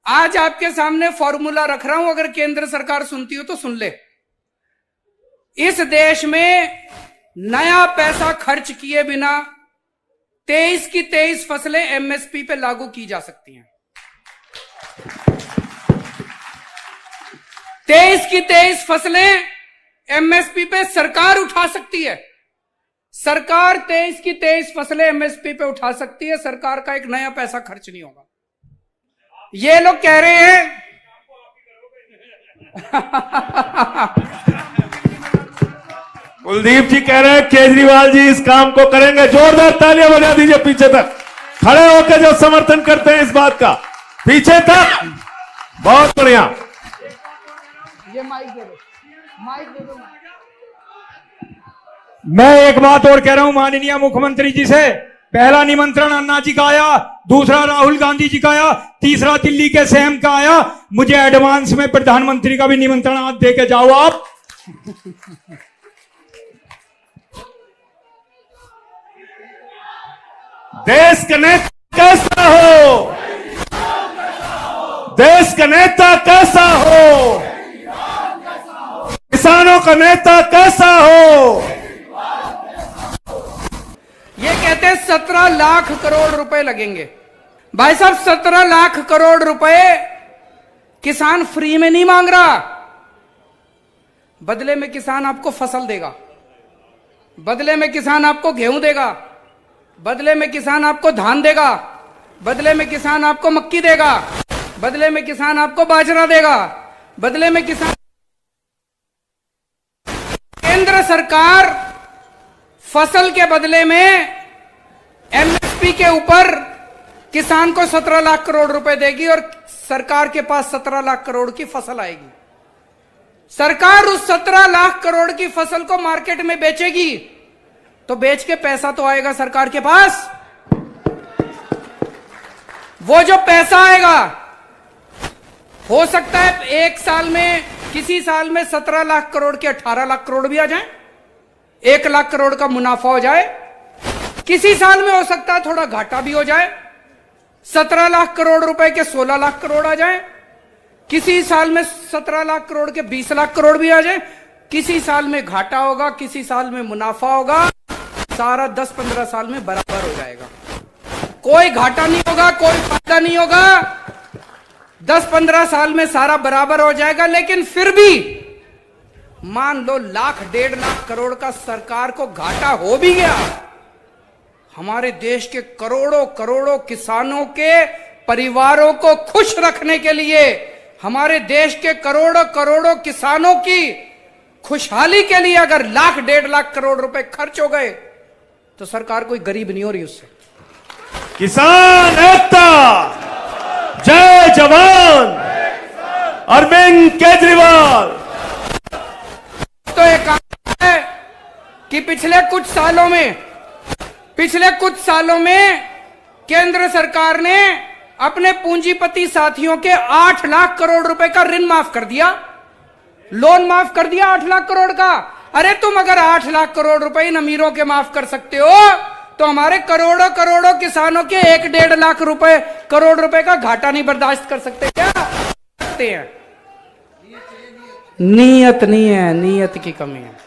आज आपके सामने फॉर्मूला रख रहा हूं, अगर केंद्र सरकार सुनती हो तो सुन ले। इस देश में नया पैसा खर्च किए बिना 23 की 23 फसलें एमएसपी पे लागू की जा सकती हैं। 23 की 23 फसलें एमएसपी पे सरकार उठा सकती है। सरकार 23 की 23 फसलें एमएसपी पे उठा सकती है। सरकार का एक नया पैसा खर्च नहीं होगा। ये लोग कह रहे हैं कुलदीप जी कह रहे हैं केजरीवाल जी इस काम को करेंगे। जोरदार तालियां बजा दीजिए पीछे तक खड़े होकर जो समर्थन करते हैं इस बात का, पीछे तक। बहुत बढ़िया। ये माइक दे दो, माइक दे दो। मैं एक बात और कह रहा हूं माननीय मुख्यमंत्री जी से। पहला निमंत्रण अन्ना जी का आया, दूसरा राहुल गांधी जी का आया, तीसरा दिल्ली के सीएम का आया। मुझे एडवांस में प्रधानमंत्री का भी निमंत्रण आज दे के जाओ आप। देश का नेता कैसा हो, देश का नेता कैसा हो, किसानों का नेता कैसा हो। ये कहते हैं 17 लाख करोड़ रुपए लगेंगे। भाई साहब 17 लाख करोड़ रुपए किसान फ्री में नहीं मांग रहा। बदले में किसान आपको फसल देगा, बदले में किसान आपको गेहूं देगा, बदले में किसान आपको धान देगा, बदले में किसान आपको मक्की देगा, बदले में किसान आपको बाजरा देगा, बदले में किसान। केंद्र सरकार फसल के बदले में एमएसपी के ऊपर किसान को 17 लाख करोड़ रुपए देगी और सरकार के पास 17 लाख करोड़ की फसल आएगी। सरकार उस 17 लाख करोड़ की फसल को मार्केट में बेचेगी तो बेच के पैसा तो आएगा सरकार के पास। वो जो पैसा आएगा, हो सकता है एक साल में, किसी साल में 17 लाख करोड़ के 18 लाख करोड़ भी आ जाए, 1 लाख करोड़ का मुनाफा हो जाए। किसी साल में हो सकता है थोड़ा घाटा भी हो जाए, 17 लाख करोड़ रुपए के 16 लाख करोड़ आ जाए। किसी साल में 17 लाख करोड़ के 20 लाख करोड़ भी आ जाए। किसी साल में घाटा होगा, किसी साल में मुनाफा होगा। सारा 10-15 साल में बराबर हो जाएगा। कोई घाटा नहीं होगा, कोई फायदा नहीं होगा। 10-15 साल में सारा बराबर हो जाएगा। लेकिन फिर भी मान लो 1-1.5 लाख करोड़ का सरकार को घाटा हो भी गया, हमारे देश के करोड़ों करोड़ों किसानों के परिवारों को खुश रखने के लिए, हमारे देश के करोड़ों करोड़ों किसानों की खुशहाली के लिए अगर 1-1.5 लाख करोड़ रुपए खर्च हो गए तो सरकार कोई गरीब नहीं हो रही उससे। किसान एकता, जय जवान, अरविंद केजरीवाल। तो एक है कि पिछले कुछ सालों में केंद्र सरकार ने अपने पूंजीपति साथियों के 8 लाख करोड़ रुपए का ऋण माफ कर दिया, लोन माफ कर दिया 8 लाख करोड़ का। अरे तुम अगर 8 लाख करोड़ रुपए इन अमीरों के माफ कर सकते हो तो हमारे करोड़ों करोड़ों किसानों के 1-1.5 लाख करोड़ रुपए का घाटा नहीं बर्दाश्त कर सकते क्या? सकते हैं। नीयत नहीं है, नीयत की कमी है।